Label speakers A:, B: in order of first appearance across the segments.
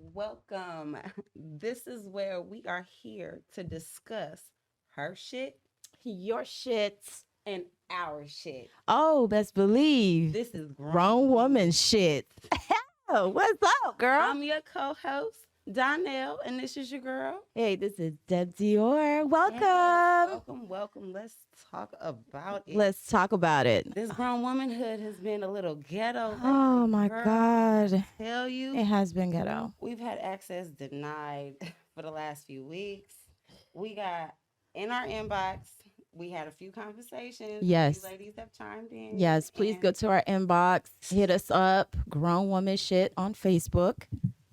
A: welcome. This is where we are here to discuss her shit
B: Your shit.
A: and our shit.
B: Oh, best believe.
A: This is
B: Grown
A: grown
B: woman
A: woman.
B: shit. Oh, what's up, girl?
A: I'm your co-host, Donnell, and this is your girl.
B: Hey, this is Deb Dior.
A: Yes,
B: Welcome.
A: welcome. Let's talk about it.
B: Let's talk about it.
A: This grown womanhood has been a little ghetto
B: Oh
A: lately,
B: my
A: girl.
B: God.
A: Tell
B: It
A: you,
B: has been ghetto.
A: we've had access denied for the last few weeks. We got in our inbox, we had a few conversations. You
B: Yes.
A: ladies have chimed in.
B: Yes. Please go
A: And
B: to our inbox. Hit us up. Grown woman shit on Facebook.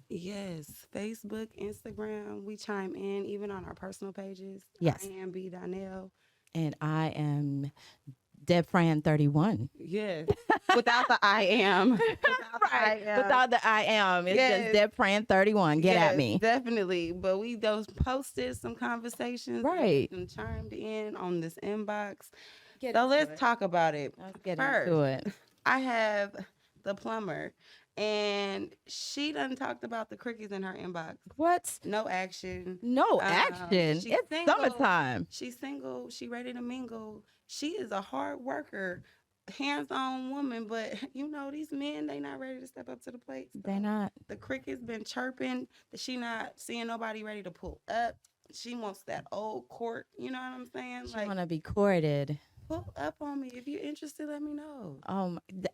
A: yes, Facebook, Instagram, we chime in, even on our personal pages. I
B: Yes.
A: am B. Donnell.
B: And I am DebFran31.
A: Yes, without the I am. Without the I
B: Right.
A: am.
B: Without the I am. It's
A: Yes.
B: just DebFran31. Get at
A: Yes,
B: me.
A: definitely. But we those posted some conversations
B: Right.
A: and chimed in on this inbox.
B: Get
A: So
B: into
A: let's
B: it.
A: talk about it.
B: Let's get
A: First,
B: into it.
A: I have the plumber, and she done talked about the crickets in her inbox.
B: What?
A: No action.
B: No action.
A: She's
B: It's
A: single.
B: summertime.
A: She's single. She ready to mingle. She is a hard worker, hands-on woman. But you know these men, they not ready to step up to the plate.
B: They
A: So
B: not.
A: the cricket's been chirping. She not seeing nobody ready to pull up. She wants that old court. You know what I'm saying?
B: She
A: Like
B: want to be courted.
A: pull up on me if you're interested. Let me know.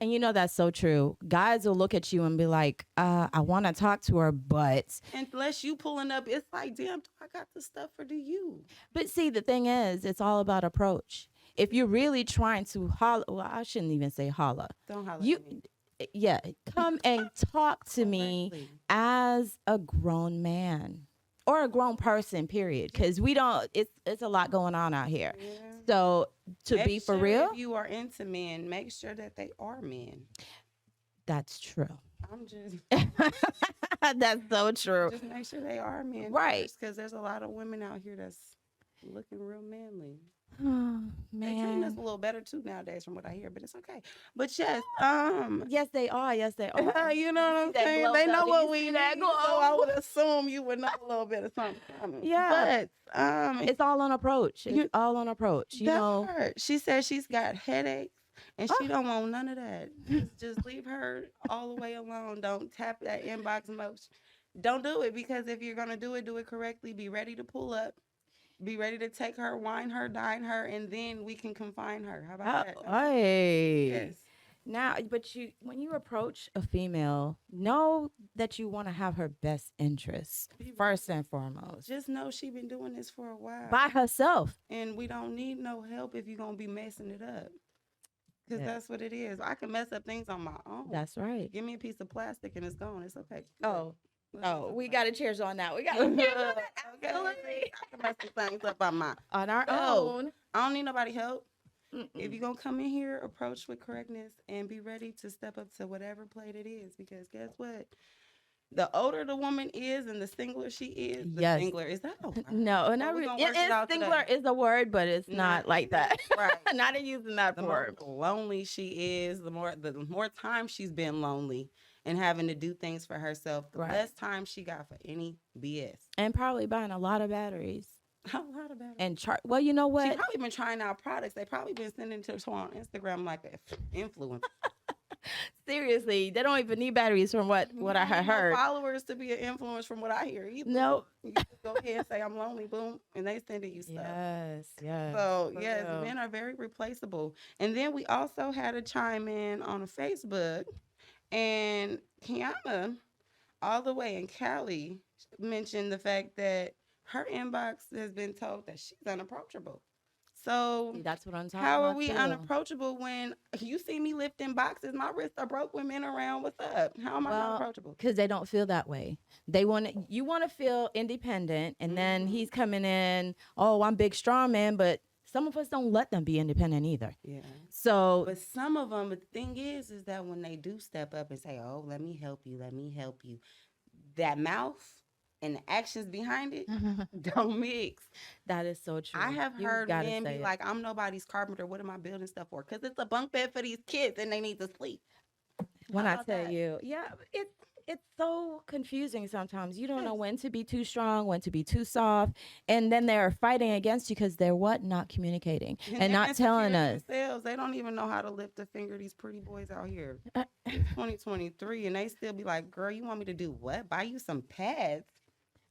B: And you know that's so true. Guys will look at you and be like, I want to talk to her, but
A: Unless you pulling up, it's like, damn, do I got the stuff or do you?
B: see, the thing is, it's all about approach. If you're really trying to holler, well, I shouldn't even say holler.
A: Don't holler
B: You,
A: at me.
B: yeah, come and talk to me
A: Correctly.
B: as a grown man or a grown person, period. Because we don't. It's a lot going on out here.
A: Yeah.
B: So to
A: Make
B: be for
A: sure
B: real,
A: if you are into men, make sure that they are men.
B: that's true.
A: I'm just
B: That's so true.
A: just make sure they are men,
B: Right.
A: Because there's a lot of women out here that's looking real manly.
B: Oh,
A: They treating us
B: man.
A: a little better too nowadays, from what I hear. But it's okay. But yes,
B: Yes, they are. Yes, they are.
A: you know what I'm
B: that
A: saying.
B: glow,
A: They
B: though?
A: know
B: Do
A: what
B: you
A: we
B: see
A: need,
B: that
A: so I
B: glow?
A: would assume you would know a little bit of something coming.
B: Yeah.
A: But
B: It's all on approach. It's
A: You-
B: all on approach. You
A: that
B: know.
A: hurt. She said she's got headaches. And she
B: Oh.
A: don't want none of that. Just leave her all the way alone. Don't tap that inbox emotion. Don't do it, because if you're gonna do it correctly. Be ready to pull up. Be ready to take her, wine her, dine her, and then we can confine her. How about that?
B: Hey.
A: Yes.
B: Now, but when you approach a female, know that you want to have her best interests
A: Be
B: first and foremost.
A: Just know she been doing this for a while.
B: By herself.
A: And we don't need no help if you're gonna be messing it up. Because
B: Yeah.
A: that's what it is. I can mess up things on my own.
B: That's right.
A: Give me a piece of plastic and it's gone. It's okay.
B: Oh.
A: Let's
B: Oh,
A: talk
B: we
A: about
B: got to cheers on that. We got to cheers on that.
A: Okay.
B: Absolutely.
A: I can mess some things up on my
B: On our
A: Oh.
B: own.
A: I don't need nobody help. If
B: Mm-mm.
A: you're gonna come in here, approach with correctness and be ready to step up to whatever plate it is. Because guess what? The older the woman is and the singler she is, the
B: Yes.
A: singler is that. Oh, wow.
B: No,
A: Well,
B: not
A: we
B: really.
A: gonna
B: It
A: work it
B: is
A: out
B: singular
A: today.
B: is a word, but it's not like that.
A: Right.
B: Not using that
A: The more
B: word.
A: lonely she is, the more time she's been lonely and having to do things for herself, the
B: Right.
A: less time she got for any BS.
B: And probably buying a lot of batteries.
A: A lot about it.
B: And well, you know
A: She
B: what?
A: probably been trying out products. They probably been sending to her on Instagram like an influencer.
B: Seriously, they don't even need batteries from what I
A: You
B: had
A: don't need no
B: heard.
A: followers to be an influence from what I hear either.
B: No.
A: You just go ahead and say I'm lonely, boom, and they sending you stuff.
B: Yes, yes.
A: So
B: for
A: yes,
B: real.
A: men are very replaceable. And then we also had a chime in on Facebook, and Kiana, all the way in Cali, mentioned the fact that her inbox has been told that she's unapproachable. So
B: See, that's what I'm talking
A: how are
B: about
A: we
B: too.
A: unapproachable when you see me lifting boxes? My wrists are broke with men around. What's up? How am I not
B: Well,
A: approachable?
B: because they don't feel that way. They want you want to feel independent, and then
A: Mhm.
B: he's coming in. Oh, I'm big, strong man, but some of us don't let them be independent either.
A: Yeah.
B: So
A: But some of them, the thing is that when they do step up and say, "Oh, let me help you, let me help you," that mouth and the actions behind it don't mix.
B: that is so true.
A: I have
B: You
A: heard
B: gotta
A: men
B: say
A: be
B: it.
A: like, "I'm nobody's carpenter. What am I building stuff for? Because it's a bunk bed for these kids and they need to sleep."
B: when
A: How
B: I
A: about
B: tell
A: that?
B: you, yeah, it's so confusing sometimes. You don't know
A: Yes.
B: when to be too strong, when to be too soft, and then they're fighting against you because they're what? Not communicating
A: And
B: and
A: they're
B: not telling
A: insecure
B: us.
A: themselves. They don't even know how to lift a finger. These pretty boys out here. It's 2023, and they still be like, "Girl, you want me to do what? Buy you some pads?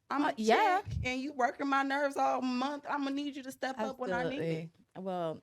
A: I'm a
B: Yeah,
A: chick, and you working my nerves all month. I'm gonna need you to step up when I need it."
B: absolutely. Well,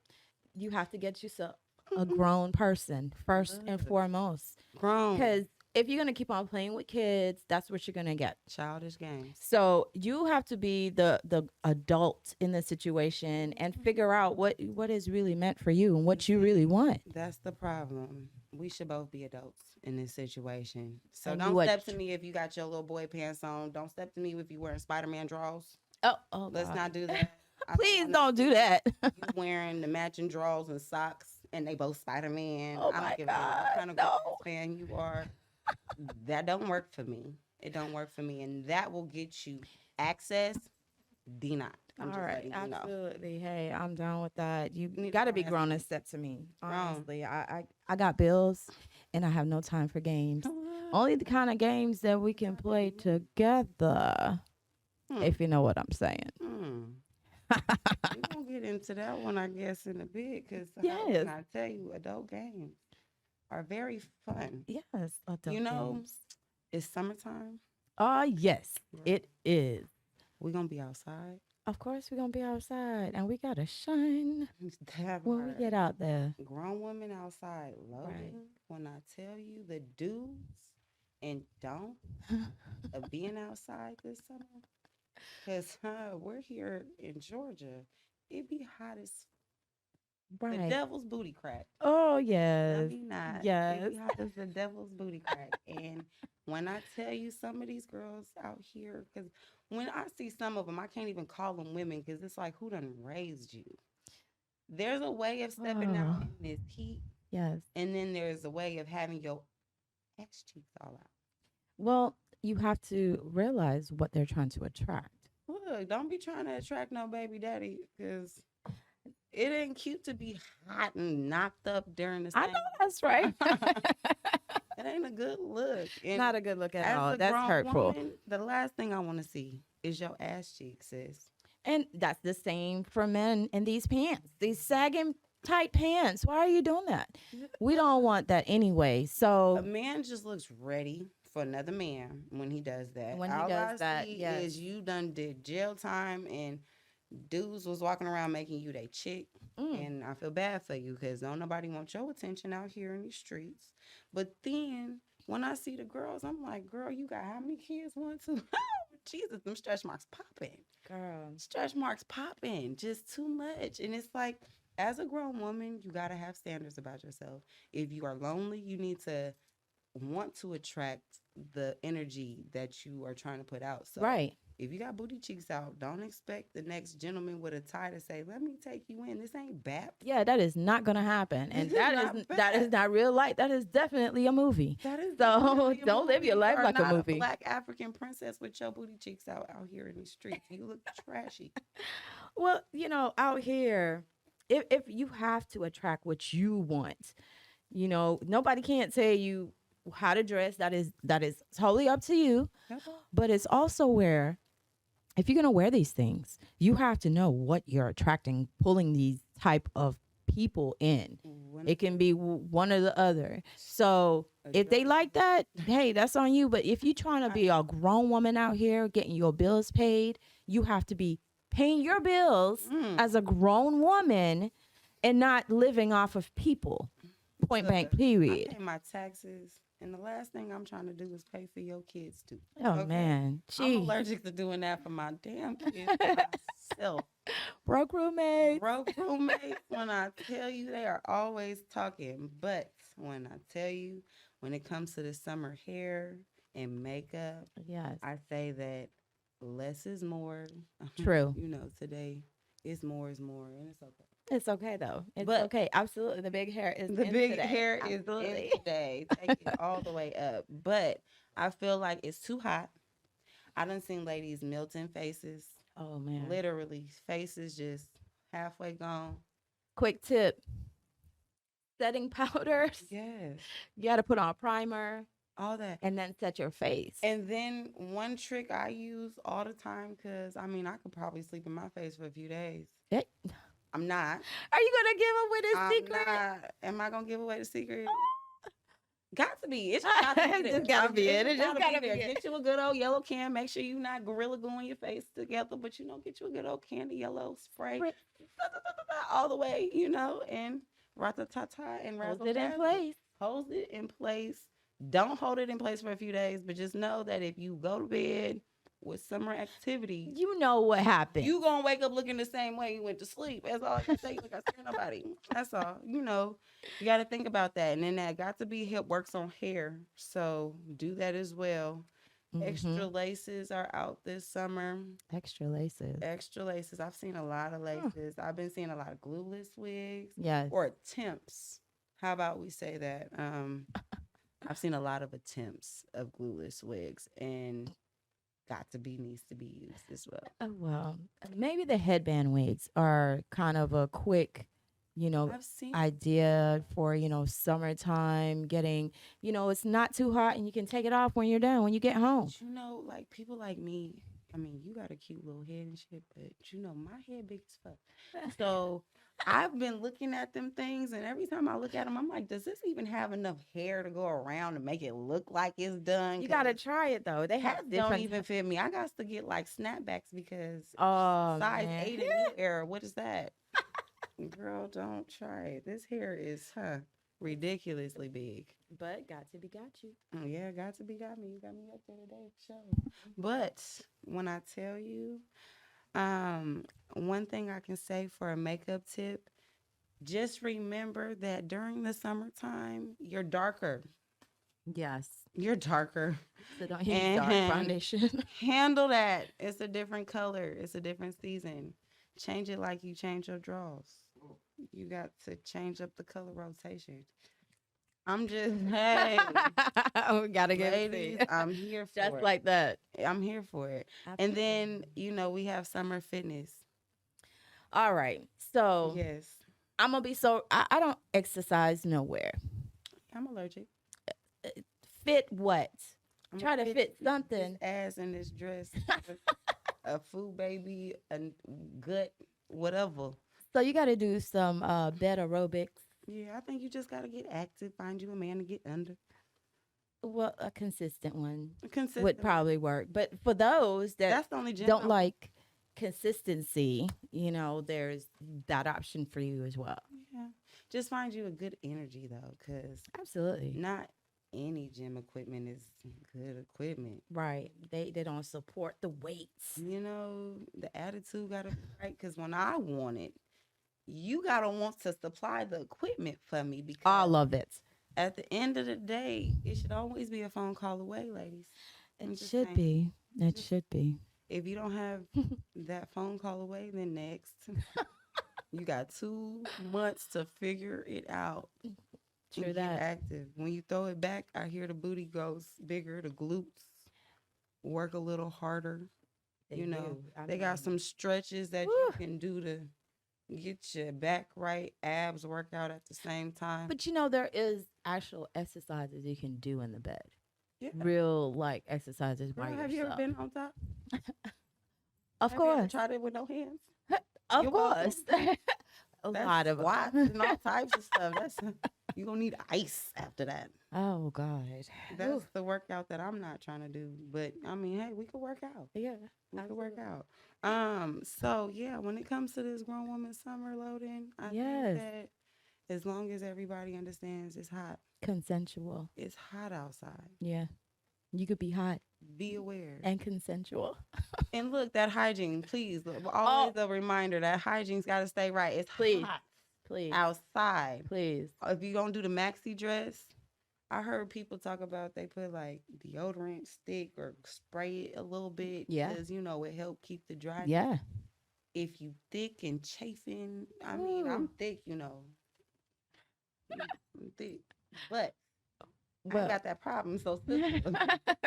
B: you have to get yourself a grown person first and
A: Look,
B: foremost.
A: grown
B: Because if you're gonna keep on playing with kids, that's what you're gonna get.
A: childish games.
B: So you have to be the adult in the situation and figure out what is really meant for you and what you really want.
A: That's the problem. We should both be adults in this situation. So
B: And you
A: don't
B: what?
A: step to me if you got your little boy pants on. Don't step to me if you wearing Spider-Man drawers.
B: Oh
A: Let's
B: God!
A: not do that. I don't
B: Please
A: want to
B: don't do
A: see
B: that.
A: you wearing the matching drawers and socks, and they both Spider-Man.
B: Oh
A: I don't
B: my
A: give a damn what
B: God!
A: kind of girl
B: No.
A: fan you are. That don't work for me. It don't work for me, and that will get you access denied. I'm
B: All
A: just
B: right,
A: letting you know.
B: absolutely. Hey, I'm down with that. You
A: You need to
B: got to
A: grown
B: be
A: ass
B: grown
A: man.
B: and step to me.
A: Grown.
B: Honestly, I got bills, and I have no time for games. Only the kind of games that we can play together,
A: Hmm.
B: if you know what I'm saying.
A: Hmm. We're gonna get into that one, I guess, in a bit, because how can
B: Yes,
A: I tell you, adult games are very fun.
B: yes,
A: You
B: adult
A: know,
B: games.
A: it's summertime.
B: Yes,
A: Right.
B: it is.
A: We're gonna be outside.
B: Of course, we're gonna be outside, and we gotta shine
A: That
B: when we get
A: part.
B: out there.
A: Grown women outside
B: Right.
A: loading. When I tell you the do's and don't of being outside this summer, because we're here in Georgia. It be hot as the
B: Right.
A: devil's booty crack.
B: Oh
A: Let
B: yes,
A: me not. It
B: yes.
A: be hot as the devil's booty crack. And when I tell you some of these girls out here, because when I see some of them, I can't even call them women because it's like, who done raised you? There's a way of stepping out
B: Oh
A: in this heat,
B: yes.
A: and then there's a way of having your ass cheeks all out.
B: Well, you have to realize what they're trying to attract.
A: Look, don't be trying to attract no baby daddy because it ain't cute to be hot and knocked up during the
B: I know
A: same.
B: that's right.
A: It ain't a good look. And
B: Not a good look at
A: as
B: all.
A: a
B: That's
A: grown
B: hurtful.
A: woman, the last thing I want to see is your ass cheeks, sis.
B: And that's the same for men in these pants, these sagging tight pants. Why are you doing that? We don't want that anyway.
A: A
B: So
A: man just looks ready for another man when he does that.
B: when he
A: All
B: does
A: I
B: that,
A: see
B: yes.
A: is you done did jail time and dudes was walking around making you they chick.
B: Mm,
A: And I feel bad for you because don't nobody want your attention out here in these streets. But then when I see the girls, I'm like, girl, you got how many kids? One, two. Jesus, them stretch marks popping.
B: girl.
A: Stretch marks popping. Just too much. And it's like, as a grown woman, you got to have standards about yourself. If you are lonely, you need to want to attract the energy that you are trying to put out. So
B: Right.
A: if you got booty cheeks out, don't expect the next gentleman with a tie to say, "Let me take you in." This ain't BAP.
B: Yeah, that is not gonna happen.
A: This
B: And
A: is
B: that
A: not
B: that is
A: BAP.
B: not real life. That is definitely a movie.
A: That is
B: So
A: definitely a
B: don't live
A: movie.
B: your
A: You
B: life
A: are
B: like a
A: not a
B: movie.
A: black African princess with your booty cheeks out here in these streets. You look trashy.
B: Well, out here, if you have to attract what you want, nobody can't tell you how to dress. That is totally up to you. But it's also where if you're gonna wear these things, you have to know what you're attracting, pulling these type of people in. It can be one or the other. So if they like that, hey, that's on you. But if you're trying to be a grown woman out here getting your bills paid, you have to be paying your bills as a grown woman and not living off of people. Point
A: Look,
B: blank,
A: I
B: period.
A: pay my taxes, and the last thing I'm trying to do is pay for your kids too.
B: Oh
A: Okay,
B: man,
A: I'm
B: gee,
A: allergic to doing that for my damn kids myself.
B: broke roommates.
A: Broke roommates, when I tell you, they are always talking. But when I tell you, when it comes to the summer hair and makeup,
B: Yes,
A: I say that less is more.
B: true.
A: Today is more, and it's okay.
B: It's okay though. It's
A: But
B: okay. Absolutely, the big hair is
A: the
B: in
A: big
B: today.
A: hair is in
B: Absolutely.
A: today. Take it all the way up. But I feel like it's too hot. I done seen ladies melting faces,
B: Oh man.
A: literally faces just halfway gone.
B: Quick tip: setting powders.
A: Yes.
B: You got to put on primer.
A: all that.
B: and then set your face.
A: And then one trick I use all the time, because I mean, I could probably sleep in my face for a few days.
B: Eh,
A: I'm not.
B: Are you gonna give away the
A: I'm
B: secret?
A: not. Am I gonna give away the secret? Got to be. It's just got to be
B: It
A: there.
B: just gotta be it.
A: It's
B: It just
A: gotta
B: gotta
A: be
B: be
A: there.
B: it.
A: Get you a good old yellow can. Make sure you're not gorilla gluing your face together, but get you a good old candy yellow spray all the way, and ratatata and
B: Hold
A: razzle
B: it in
A: dazzle.
B: place.
A: Hold it in place. Don't hold it in place for a few days, but just know that if you go to bed with summer activities,
B: You know what happened.
A: you gonna wake up looking the same way you went to sleep. That's all I can say. Like, I scare nobody. That's all. You got to think about that. And then that got to be hip works on hair. So do that as well.
B: Mm-hmm.
A: Extra laces are out this summer.
B: Extra laces.
A: Extra laces. I've seen a lot of laces. I've been seeing a lot of glueless wigs
B: Yes.
A: or attempts. How about we say that? I've seen a lot of attempts of glueless wigs, and got to be needs to be used as well.
B: Oh, well, maybe the headband wigs are kind of a quick,
A: I've seen
B: idea for, summertime getting, it's not too hot and you can take it off when you're done, when you get home.
A: But like people like me, I mean, you got a cute little head and shit, but my head big as fuck. So I've been looking at them things, and every time I look at them, I'm like, does this even have enough hair to go around to make it look like it's done?
B: You got to try it though. They have
A: Hats don't
B: different.
A: even fit me. I got to get like snapbacks because
B: Oh,
A: size
B: man.
A: 8 in new era. What is that? Girl, don't try it. This hair is ridiculously big.
B: But got to be got you.
A: Oh, yeah, got to be got me. You got me up there today for sure. But when I tell you, one thing I can say for a makeup tip, just remember that during the summertime, you're darker.
B: Yes.
A: You're darker.
B: So don't use dark
A: And
B: foundation.
A: handle that. It's a different color. It's a different season. Change it like you change your drawers. You got to change up the color rotation. I'm just, hey,
B: We gotta give it to
A: ladies,
B: you.
A: I'm here for
B: Just
A: it.
B: like that.
A: I'm here for it. And then, we have summer fitness.
B: All right. So
A: Yes.
B: I'm gonna be I don't exercise nowhere.
A: I'm allergic.
B: Fit what?
A: I'm
B: Try to fit something.
A: This ass in this dress. A food baby, a gut, whatever.
B: So you got to do some bed aerobics.
A: Yeah, I think you just got to get active. Find you a man to get under.
B: Well, a consistent one
A: Consistent.
B: would probably work. But for those that
A: That's the only gym
B: don't like consistency, there's that option for you as well.
A: Yeah. Just find you a good energy, though, because
B: Absolutely.
A: not any gym equipment is good equipment.
B: Right. They don't support the weights.
A: The attitude got to be right, because when I want it, you got to want to supply the equipment for me, because
B: All of it.
A: at the end of the day, it should always be a phone call away, ladies. I'm
B: It
A: just
B: should
A: saying.
B: be. It should be.
A: If you don't have that phone call away, then next. You got 2 months to figure it out.
B: True
A: and
B: that.
A: Get active. When you throw it back, I hear the booty goes bigger, the glutes work a little harder. They got some stretches that you can do to get your back right, abs work out at the same time.
B: But there is actual exercises you can do in the bed.
A: Yeah.
B: Real exercises by
A: Girl,
B: yourself.
A: have you ever been on top?
B: Of
A: Have you ever
B: course.
A: tried it with no hands?
B: Of
A: You're welcome.
B: course. A
A: That's
B: lot of
A: squats and all types of stuff. You're going to need ice after that.
B: Oh God.
A: That's the workout that I'm not trying to do. But I mean, hey, we could work out.
B: Yeah.
A: We could work out. So yeah, when it comes to this grown woman summer loading, I think that as long as everybody understands it's hot.
B: Consensual.
A: It's hot outside.
B: Yeah. You could be hot.
A: Be aware.
B: And consensual.
A: And look, that hygiene, please. Always a reminder that hygiene's got to stay right. It's hot.
B: Please.
A: Outside.
B: Please.
A: If you're going to do the maxi dress, I heard people talk about they put like deodorant stick or spray it a little bit.
B: Yeah.
A: Because, it help keep the dryness.
B: Yeah.
A: If you thick and chafing, I mean, I'm thick, I'm thick. But I ain't got that problem. So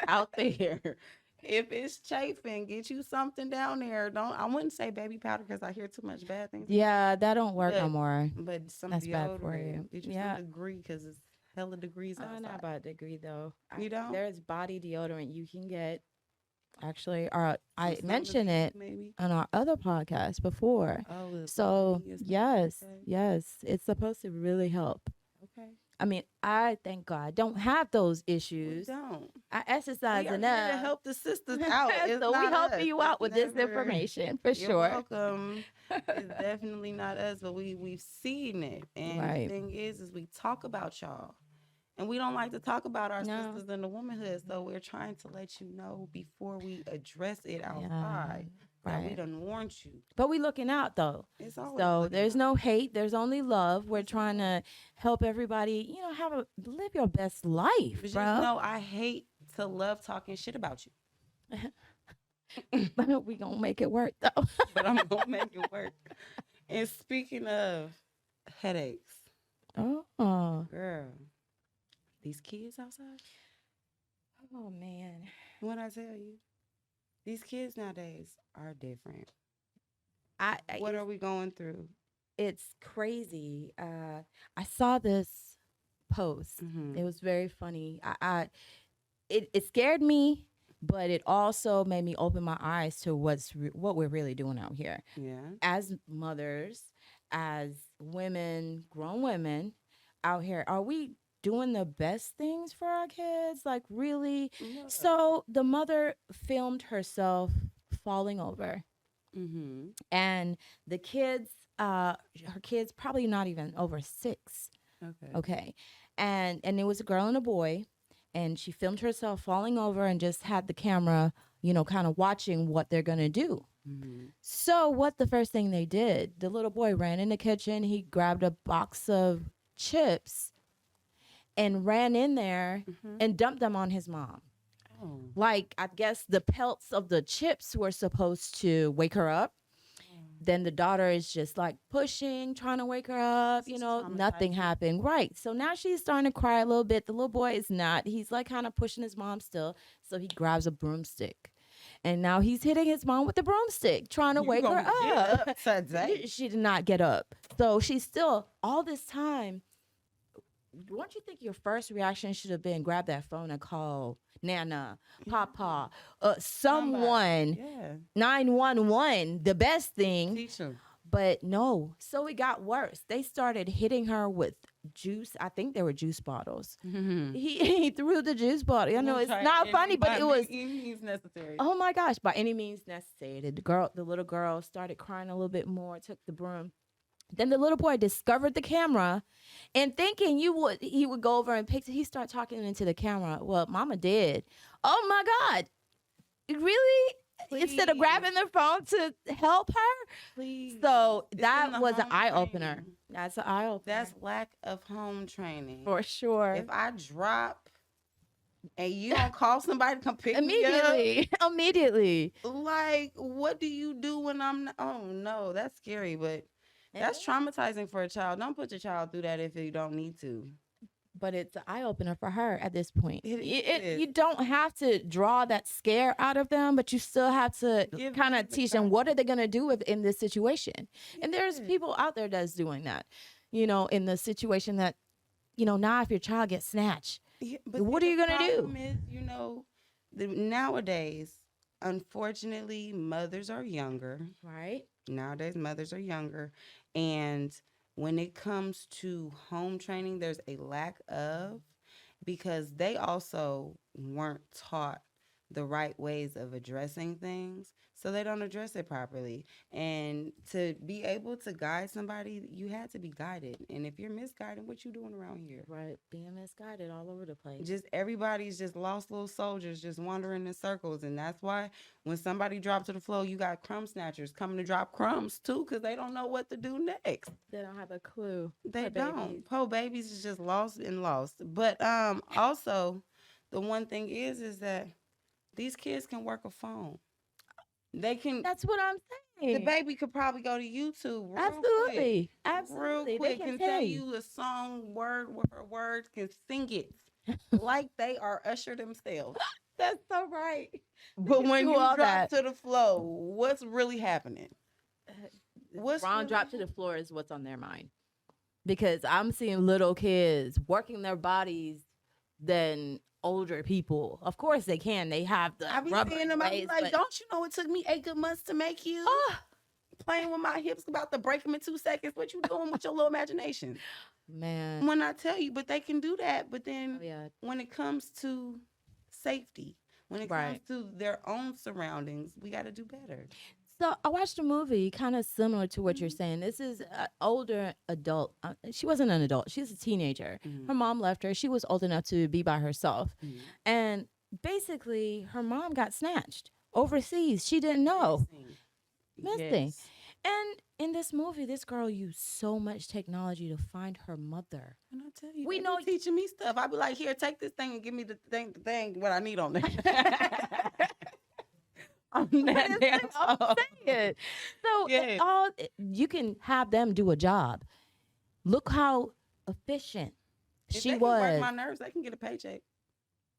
A: out there, if it's chafing, get you something down there. I wouldn't say baby powder because I hear too much bad things.
B: Yeah, that don't work no more.
A: But some
B: That's bad
A: deodorant.
B: for you.
A: Get you
B: Yeah.
A: some degree because it's hella degrees
B: Not
A: outside.
B: about a degree though.
A: You don't?
B: There's body deodorant you can get. Actually,
A: Some
B: I mentioned
A: sunbase,
B: it
A: maybe?
B: on our other podcast before.
A: Oh, with vitamin
B: So
A: E or something?
B: yes,
A: Okay.
B: yes, it's supposed to really help.
A: Okay.
B: I mean, I thank God don't have those
A: We
B: issues.
A: don't.
B: I
A: We
B: exercise
A: are here to
B: enough.
A: help the sisters out. It's
B: So we
A: not
B: helping
A: us.
B: you
A: It's
B: out with this
A: never.
B: information for
A: You're
B: sure.
A: welcome. It's definitely not us, but we've seen it. And the
B: Right.
A: thing is we talk about y'all. And we don't like to talk about our
B: No.
A: sisters in the womanhood. So we're trying to let you know before we address it
B: Yeah.
A: outside that we
B: Right.
A: done warned you.
B: But we looking out though.
A: It's always
B: So
A: looking
B: there's
A: out.
B: no hate. There's only love. We're trying to help everybody, have live your best life,
A: But just
B: bro.
A: know I hate to love talking shit about you.
B: But we gonna make it work though.
A: But I'm gonna make it work. And speaking of headaches,
B: Oh.
A: girl, these kids outside.
B: Oh man.
A: What I tell you, these kids nowadays are different. What
B: It's,
A: are we going through?
B: it's crazy. I saw this post.
A: Mm-hmm.
B: It was very funny. It scared me, but it also made me open my eyes to what we're really doing out here
A: Yeah.
B: as mothers, as women, grown women out here. Are we doing the best things for our kids? Like really?
A: Look.
B: So the mother filmed herself falling over,
A: Mm-hmm.
B: and the kids, her kids probably not even over 6.
A: Okay.
B: Okay. And it was a girl and a boy, and she filmed herself falling over and just had the camera, kind of watching what they're going to do.
A: Mm-hmm.
B: So what the first thing they did, the little boy ran in the kitchen, he grabbed a box of chips and ran in there
A: Mm-hmm.
B: and dumped them on his mom.
A: Oh.
B: Like, I guess the pelts of the chips were supposed to wake her up. Then the daughter is just like pushing, trying to wake her up.
A: It's
B: Nothing
A: traumatizing.
B: happened. Right. So now she's starting to cry a little bit. The little boy is not. He's like kind of pushing his mom still. So he grabs a broomstick. And now he's hitting his mom with the broomstick, trying to
A: You
B: wake her
A: gonna get
B: up.
A: up today.
B: She did not get up. So she's still, all this time, don't you think your first reaction should have been grab that phone and call Nana, Papa, someone,
A: Yeah.
B: 911, the best thing.
A: Teach them.
B: But no. So it got worse. They started hitting her with juice. I think they were juice bottles.
A: Mm-hmm.
B: He threw the juice bottle. I know it's not funny, but it was,
A: Any means necessary.
B: oh my gosh, by any means necessary. The little girl started crying a little bit more, took the broom. Then the little boy discovered the camera, and thinking he would go over and pick it. He started talking into the camera. Well, Mama did. Oh my God, really? Instead of
A: Please.
B: grabbing the phone to help her.
A: Please.
B: So
A: It's in
B: that
A: the
B: was an
A: home
B: eye opener.
A: training.
B: That's an eye opener.
A: That's lack of home training.
B: for sure.
A: If I drop and you don't call somebody to come pick me
B: Immediately, immediately.
A: up, like, what do you do when I'm not? Oh no, that's scary, but that's traumatizing for a child. Don't put your child through that if you don't need to.
B: But it's an eye opener for her at this point.
A: It is.
B: You don't have to draw that scare out of them, but you still have to
A: Give
B: kind
A: them
B: of
A: the
B: teach them what are they going to do in this situation. And there's
A: Yes.
B: people out there that's doing that, in the situation that, now if your child gets snatched,
A: Yeah, but
B: what
A: see,
B: are you
A: the
B: gonna do?
A: problem is, nowadays, unfortunately, mothers are younger.
B: right?
A: Nowadays, mothers are younger, and when it comes to home training, there's a lack of, because they also weren't taught the right ways of addressing things, so they don't address it properly. And to be able to guide somebody, you had to be guided. And if you're misguided, what you doing around here?
B: Right. Being misguided all over the place.
A: Just everybody's just lost little soldiers just wandering in circles. And that's why when somebody drops to the floor, you got crumb snatchers coming to drop crumbs too, because they don't know what to do next.
B: They don't have a clue.
A: They
B: Poor
A: don't.
B: babies.
A: Poor babies is just lost and lost. But also the one thing is that these kids can work a phone. They can.
B: That's what I'm saying.
A: The baby could probably go to YouTube real
B: Absolutely.
A: quick.
B: Absolutely.
A: Real
B: They
A: quick,
B: can
A: can
B: tell
A: tell
B: you.
A: you a song word for word, can sing it like they are Usher themselves.
B: That's so right.
A: But
B: can
A: when
B: do
A: you
B: all
A: drop
B: that.
A: to the floor, what's really happening? What's
B: Ron
A: really
B: dropped to the floor is what's on their mind. because I'm seeing little kids working their bodies than older people. Of course they can. They have the
A: I be
B: rubbery
A: seeing them. I be
B: ways,
A: like,
B: but
A: don't you know it took me 8 good months to make you?
B: oh
A: Playing with my hips, about to break them in 2 seconds. What you doing with your little imagination?
B: man.
A: When I tell you, but they can do that. But
B: Oh
A: then
B: yeah.
A: when it comes to safety, when it comes
B: Right.
A: to their own surroundings, we got to do better.
B: So I watched a movie kind of similar to what you're
A: Mm-hmm.
B: saying. This is an older adult. She wasn't an adult. She was a teenager. Her mom left her. She was old enough to be by herself.
A: Mm-hmm.
B: And basically, her mom got snatched overseas. She didn't know.
A: Missing.
B: Missing.
A: Yes.
B: And in this movie, this girl used so much technology to find her mother.
A: And I tell you,
B: We
A: they
B: know.
A: be teaching me stuff. I be like, here, take this thing and give me the thing, what I need on there. I'm
B: But
A: that damn
B: I'm
A: old.
B: saying. So
A: Yeah.
B: you can have them do a job. Look how efficient
A: If
B: she
A: they can work
B: was.
A: my nerves, they can get a paycheck.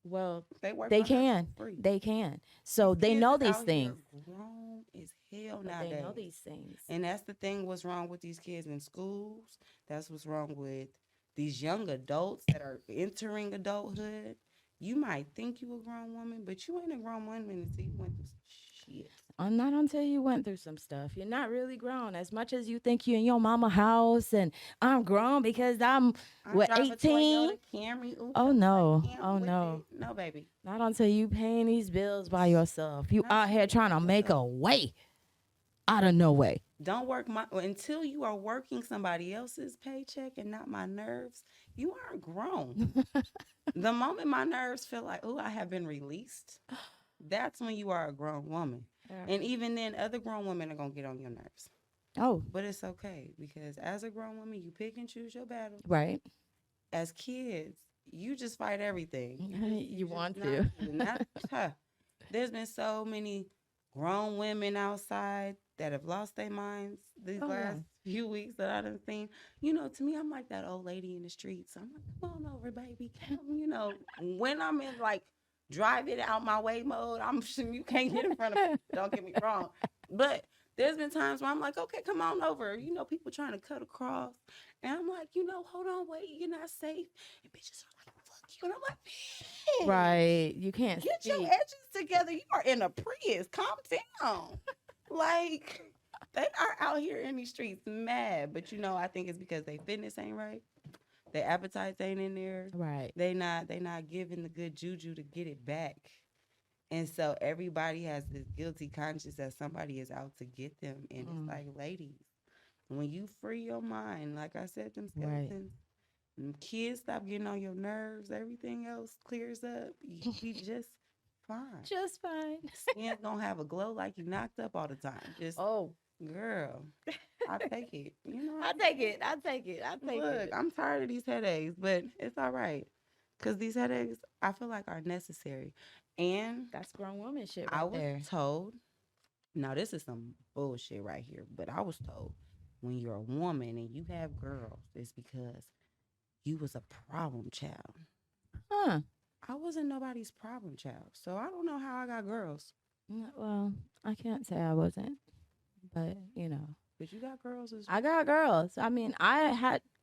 B: Well,
A: If they work
B: they
A: my nerves
B: can.
A: for free.
B: They can. So
A: These
B: they
A: kids
B: know
A: is
B: these
A: out here
B: things.
A: grown as hell
B: But they
A: nowadays.
B: know these things.
A: And that's the thing, what's wrong with these kids in schools. That's what's wrong with these young adults that are entering adulthood. You might think you a grown woman, but you ain't a grown woman until you went through some shit.
B: Not until you went through some stuff. You're not really grown. As much as you think you're in your mama house and I'm grown because I'm
A: I
B: what
A: drive a
B: 18.
A: Toyota Camry. Ooh,
B: Oh
A: the light
B: no.
A: cam
B: Oh
A: with
B: no.
A: it. No, baby.
B: Not until you paying these bills by yourself. You
A: Not
B: out
A: till
B: here
A: you
B: trying to
A: by
B: make
A: yourself.
B: a way out of no way.
A: Don't work my until you are working somebody else's paycheck and not my nerves. You aren't grown. The moment my nerves feel like, oh, I have been released, that's when you are a grown woman.
B: Yeah.
A: And even then, other grown women are gonna get on your nerves.
B: Oh,
A: But it's okay because as a grown woman, you pick and choose your battles.
B: right.
A: As kids, you just fight everything.
B: You
A: just
B: want
A: not
B: to.
A: and that, huh. There's been so many grown women outside that have lost their minds these
B: Oh yeah.
A: last few weeks that I done seen. To me, I'm like that old lady in the streets. I'm like, come on over, baby. Come, when I'm in like drive it out my way mode, I'm sure you can't get in front of me. Don't get me wrong. But there's been times where I'm like, okay, come on over. People trying to cut across. And I'm like, hold on, wait, you're not safe. And bitches are like, fuck you. And I'm like, bitch.
B: Right. You can't
A: Get your
B: speak.
A: edges together. You are in a Prius. Calm down. Like, they are out here in these streets mad. But I think it's because their fitness ain't right. Their appetites ain't in there.
B: Right.
A: They not giving the good juju to get it back. And so everybody has this guilty conscience that somebody is out to get them. And it's like, ladies, when you free your mind, like I said, them
B: Right.
A: skeletons, kids stop getting on your nerves, everything else clears up. You be just fine.
B: Just fine.
A: Skin's gonna have a glow like you knocked up all the time. Just
B: Oh,
A: girl, I take it.
B: I take it. I take it. I take
A: Look,
B: it.
A: I'm tired of these headaches, but it's all right. Cause these headaches I feel like are necessary. And
B: That's grown woman shit
A: I
B: right
A: was
B: there.
A: told, now this is some bullshit right here, but I was told when you're a woman and you have girls, it's because you was a problem child.
B: Huh.
A: I wasn't nobody's problem child, so I don't know how I got girls.
B: Well, I can't say I wasn't, but
A: But you got girls as
B: I got girls. I mean, I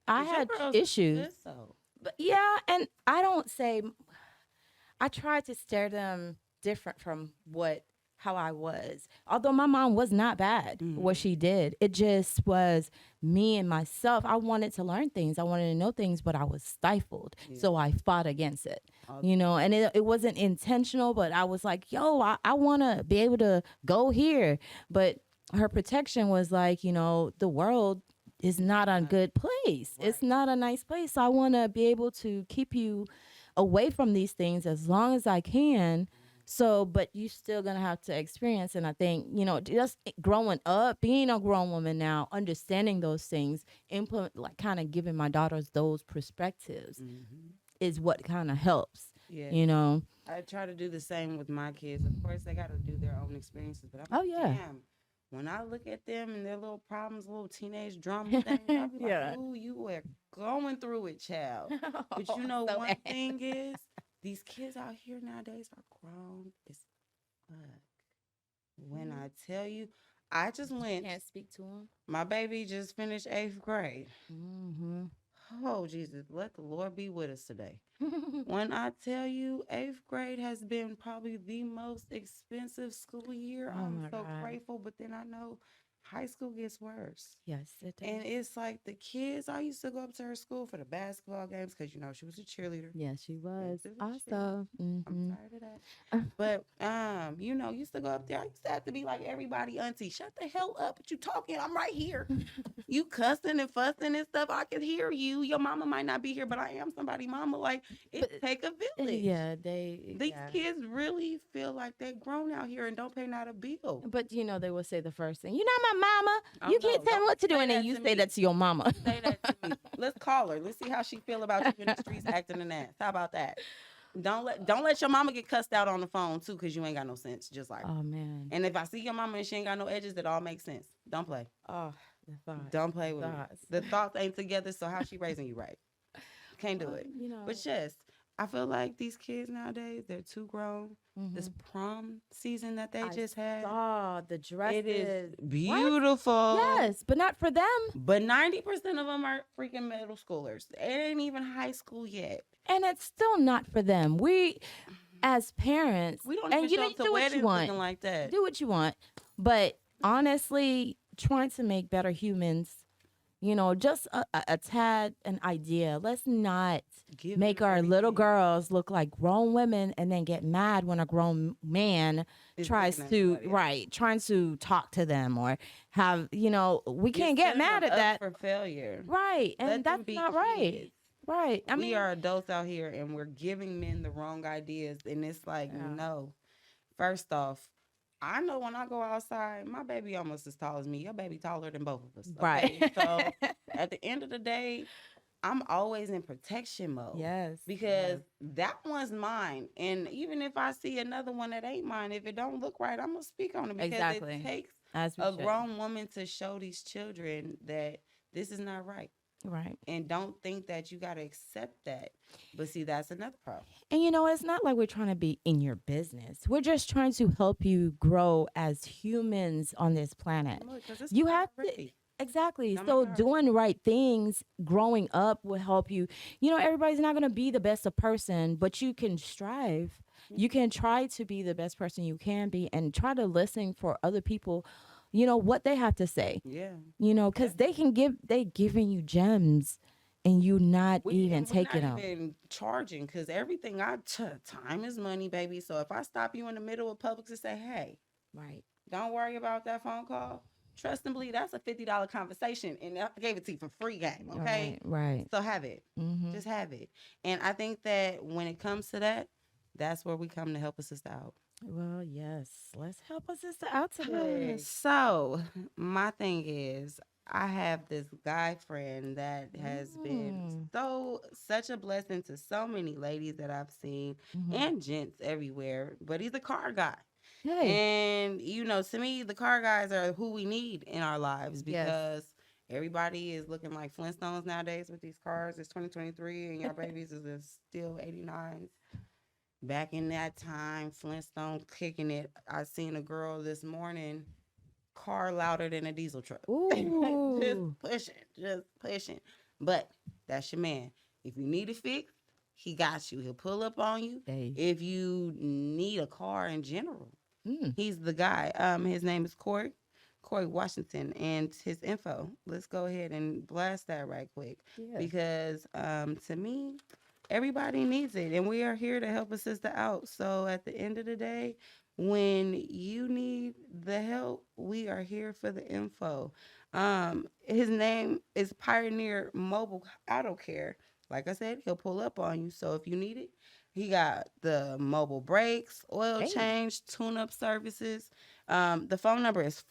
A: but your
B: had
A: girls
B: issues,
A: good, so
B: but yeah, and I don't say I tried to steer them different from how I was. Although my mom was not bad, what she did, it just was me and myself. I wanted to learn things, I wanted to know things, but I was stifled, so I fought against it. And it wasn't intentional, but I was like, yo, I want to be able to go here. But her protection was like, the world is not a good place. It's not a nice place. So I want to be able to keep you away from these things as long as I can. So, but you still gonna have to experience. And I think, just growing up, being a grown woman now, understanding those things, implement, like kind of giving my daughters those perspectives is what kind of helps.
A: yeah. I try to do the same with my kids. Of course, they got to do their own experiences, but I'm
B: Oh
A: like,
B: yeah.
A: damn. When I look at them and their little problems, little teenage drama things, I be
B: Yeah.
A: like, ooh, you were going through it, child. But
B: So
A: one
B: bad.
A: thing is, these kids out here nowadays are grown as fuck. When I tell you, I just went.
B: Can't speak to him.
A: My baby just finished 8th grade.
B: Mm-hmm.
A: Oh, Jesus, let the Lord be with us today. When I tell you 8th grade has been probably the most expensive school year,
B: Oh
A: I'm
B: my
A: so
B: God.
A: grateful. But then I know high school gets worse.
B: Yes, it
A: And
B: does.
A: it's like the kids, I used to go up to her school for the basketball games because, she was a cheerleader.
B: Yes, she
A: Yes,
B: was.
A: it was cheerleader.
B: Also,
A: I'm
B: mm-hmm.
A: tired of that. But used to go up there. I used to have to be like everybody auntie. Shut the hell up. What you talking? I'm right here. You cussing and fussing and stuff. I can hear you. Your mama might not be here, but I am somebody mama. Like it
B: But
A: take a village.
B: yeah, they
A: These
B: yeah.
A: kids really feel like they're grown out here and don't pay not a bill.
B: But they will say the first thing, "You're not my mama.
A: Oh
B: You can't
A: no,
B: tell me
A: don't
B: what to do,"
A: say
B: and then
A: that
B: you
A: to
B: say
A: me.
B: that to your mama.
A: Say that to me. Let's call her. Let's see how she feel about you in the streets acting an ass. How about that? Don't let your mama get cussed out on the phone too, cause you ain't got no sense. Just like her.
B: Oh man.
A: And if I see your mama and she ain't got no edges, that all makes sense. Don't play.
B: Oh, the thoughts.
A: Don't play
B: The
A: with me.
B: thoughts.
A: The thoughts ain't together, so how she raising you right? Can't do
B: Well,
A: it. But yes, I feel like these kids nowadays, they're too grown. This
B: mhm.
A: prom season that they
B: I
A: just had,
B: saw the
A: it is
B: dresses. What?
A: beautiful.
B: Yes, but not for them.
A: But 90% of them are freaking middle schoolers. It ain't even high school yet.
B: And it's still not for them. We, as parents,
A: We don't
B: and
A: even show
B: you
A: up to
B: do what you
A: weddings
B: want.
A: looking like that.
B: Do what you want. But honestly, trying to make better humans, just a tad an idea. Let's not
A: Give
B: make
A: them
B: our little
A: everything.
B: girls look like grown women and then get mad when a grown man
A: It's
B: tries
A: looking at
B: to,
A: somebody else.
B: right, trying to talk to them or have, we
A: You're
B: can't get
A: setting
B: mad
A: them
B: at
A: up
B: that.
A: for failure.
B: Right. And
A: Let them
B: that's
A: be
B: not right.
A: kids.
B: Right. I
A: We
B: mean,
A: are adults out here and we're giving men the wrong ideas. And it's like,
B: yeah.
A: no. First off, I know when I go outside, my baby almost as tall as me. Your baby taller than both of us.
B: Right.
A: Okay. So at the end of the day, I'm always in protection mode
B: Yes.
A: because that one's mine. And even if I see another one that ain't mine, if it don't look right, I'm going to speak on it because
B: Exactly.
A: it takes
B: As we
A: a
B: should.
A: grown woman to show these children that this is not right.
B: Right.
A: And don't think that you got to accept that. But see, that's another problem.
B: And it's not like we're trying to be in your business. We're just trying to help you grow as humans on this planet.
A: Because it's
B: You
A: hard
B: have to.
A: already.
B: Exactly.
A: Don't make
B: So
A: it hard.
B: doing the right things, growing up will help you. Everybody's not going to be the best of person, but you can strive. You can try to be the best person you can be and try to listen for other people, what they have to say.
A: Yeah.
B: Because they giving you gems and you not even
A: We're
B: taking
A: not
B: them.
A: even charging because everything time is money, baby. So if I stop you in the middle of Publix and say, hey,
B: Right.
A: don't worry about that phone call. Trust and believe that's a $50 conversation. And I gave it to you for free game. Okay.
B: Right.
A: So have it.
B: Mm-hmm.
A: Just have it. And I think that when it comes to that, that's where we come to help a sister out.
B: Well, yes. Let's help a sister out today.
A: So my thing is, I have this guy friend that has been such a blessing to so many ladies that I've seen and gents everywhere. But he's a car guy.
B: Hey.
A: And, to me, the car guys are who we need in our lives because everybody is looking like Flintstones nowadays with these cars. It's 2023 and your babies is still 89s. Back in that time, Flintstone kicking it. I seen a girl this morning, car louder than a diesel truck.
B: Ooh.
A: Just pushing. But that's your man. If you need a fix, he got you. He'll pull up on you.
B: Hey.
A: If you need a car in general,
B: Mm.
A: he's the guy. His name is Corey Washington, and his info. Let's go ahead and blast that right quick because to me, everybody needs it, and we are here to help a sister out. So at the end of the day, when you need the help, we are here for the info. His name is Pioneer Mobile Auto Care. Like I said, he'll pull up on you. So if you need it, he got the mobile brakes, oil change, tune-up services. The phone number is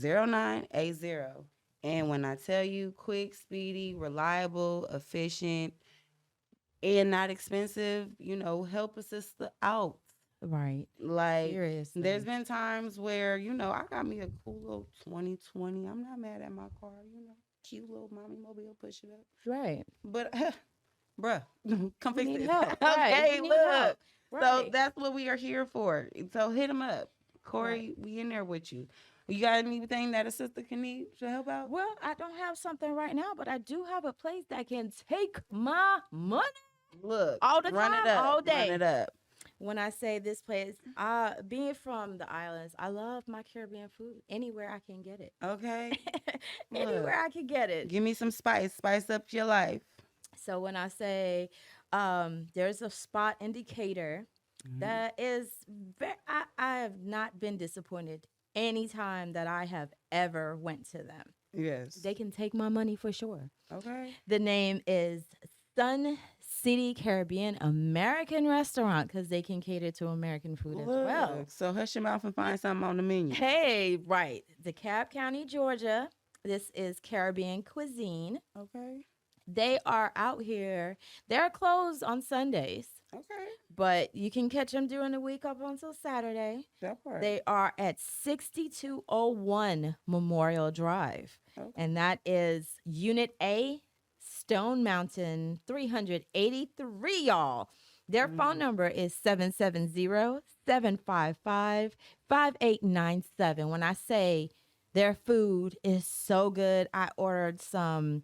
A: 404-979-0980. And when I tell you quick, speedy, reliable, efficient, and not expensive, help a sister out.
B: Right.
A: Like,
B: Seriously.
A: there's been times where, I got me a cool little 2020. I'm not mad at my car, cute little mommy mobile, push it up.
B: Right.
A: But, bruh, come fix
B: need
A: it.
B: help. Right.
A: Okay,
B: You need
A: look.
B: help.
A: So
B: Right.
A: that's what we are here for. So hit him up. Corey, we in there with you. You got anything that a sister can need to help out?
B: Well, I don't have something right now, but I do have a place that can take my money
A: Look,
B: all the
A: run it
B: time,
A: up,
B: all
A: run
B: day.
A: it up.
B: When I say this place, being from the islands, I love my Caribbean food. Anywhere I can get it.
A: Okay, look,
B: Anywhere I can get it.
A: give me some spice, spice up your life.
B: So when I say there's a spot indicator
A: Mhm.
B: that is I have not been disappointed anytime that I have ever went to them.
A: Yes.
B: They can take my money for sure.
A: Okay.
B: The name is Sun City Caribbean American Restaurant because they can cater to American food as well.
A: Look, so hush your mouth and find something on the menu.
B: Hey, right. DeKalb County, Georgia. This is Caribbean cuisine.
A: Okay.
B: They are out here. They're closed on Sundays,
A: Okay.
B: but you can catch them during the week up until Saturday.
A: That part.
B: They are at 6201 Memorial Drive,
A: Okay.
B: and that is Unit A, Stone Mountain 383, y'all. Their phone number is 770-755-5897. When I say their food is so good, I ordered some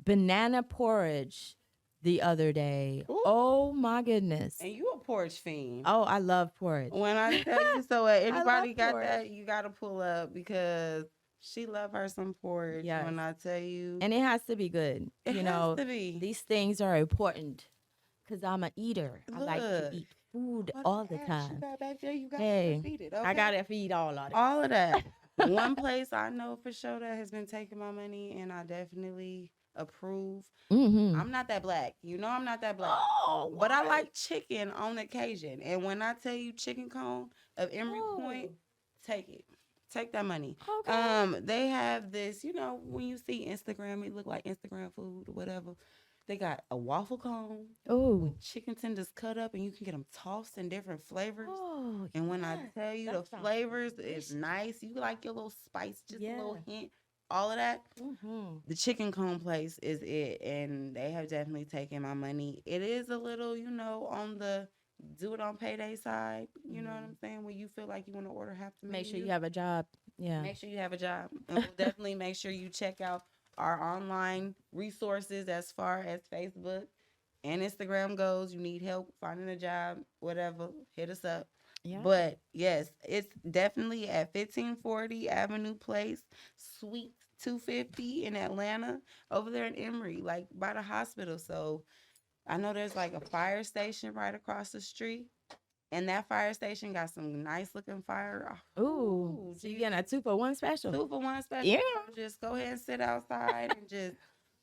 B: banana porridge the other day.
A: Ooh.
B: Oh my goodness.
A: And you a porch fiend.
B: Oh, I love porridge.
A: When I tell you so, anybody got
B: porridge.
A: that, you got to pull up because she love her some porridge.
B: Yes.
A: When I tell you,
B: And it has to be good.
A: it
B: you
A: has
B: know,
A: to be.
B: these things are important because I'm an eater. I like to
A: Look.
B: eat food
A: What
B: all the
A: cash
B: time.
A: You got back there, you got
B: Hey,
A: to feed it.
B: I
A: Okay?
B: got to feed all of it.
A: All of that. One place I know for sure that has been taking my money, and I definitely approve.
B: Mm-hmm.
A: I'm not that black. You know I'm not that black.
B: Oh,
A: But I
B: why?
A: like chicken on occasion. And when I tell you chicken cone of Emery Point, take it. Take that money.
B: Okay.
A: They have this, when you see Instagram, it look like Instagram food or whatever. They got a waffle cone
B: Oh.
A: with chicken tenders cut up, and you can get them tossed in different flavors.
B: Oh,
A: And when I
B: yes.
A: tell you
B: That
A: the
B: sounds
A: flavors is
B: delicious.
A: nice, you like your little spice, just a little
B: Yeah.
A: hint, all of that.
B: Mm-hmm.
A: The chicken cone place is it, and they have definitely taken my money. It is a little, on the do it on payday side. You know what I'm saying? When you feel like you want to order half the menu,
B: Make sure you have a job. Yeah.
A: make sure you have a job, and we'll definitely make sure you check out our online resources as far as Facebook and Instagram goes. You need help finding a job, whatever, hit us up.
B: Yeah.
A: But yes, it's definitely at 1540 Avenue Place, Suite 250 in Atlanta, over there in Emory, like by the hospital. So I know there's like a fire station right across the street. And that fire station got some nice looking fire.
B: Ooh. So you getting a 2-for-1 special?
A: 2-for-1 special.
B: Yeah.
A: So just go ahead and sit outside and just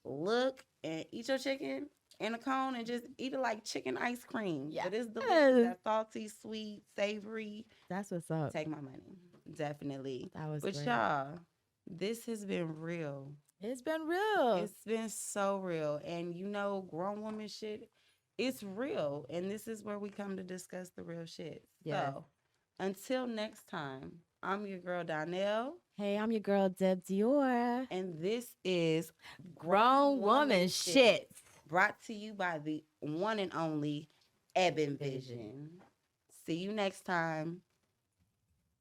A: look and eat your chicken in a cone and just eat it like chicken ice cream.
B: Yeah.
A: But it's delicious. That salty, sweet, savory.
B: That's what's up.
A: Take my money. Definitely.
B: That was
A: But
B: great.
A: y'all, this has been real.
B: It's been real.
A: It's been so real. And grown woman shit, it's real. And this is where we come to discuss the real shit.
B: Yes.
A: So until next time, I'm your girl Donnell.
B: Hey, I'm your girl Deb Dior.
A: And this is
B: Grown woman shit.
A: brought to you by the one and only Ebon Vision. See you next time.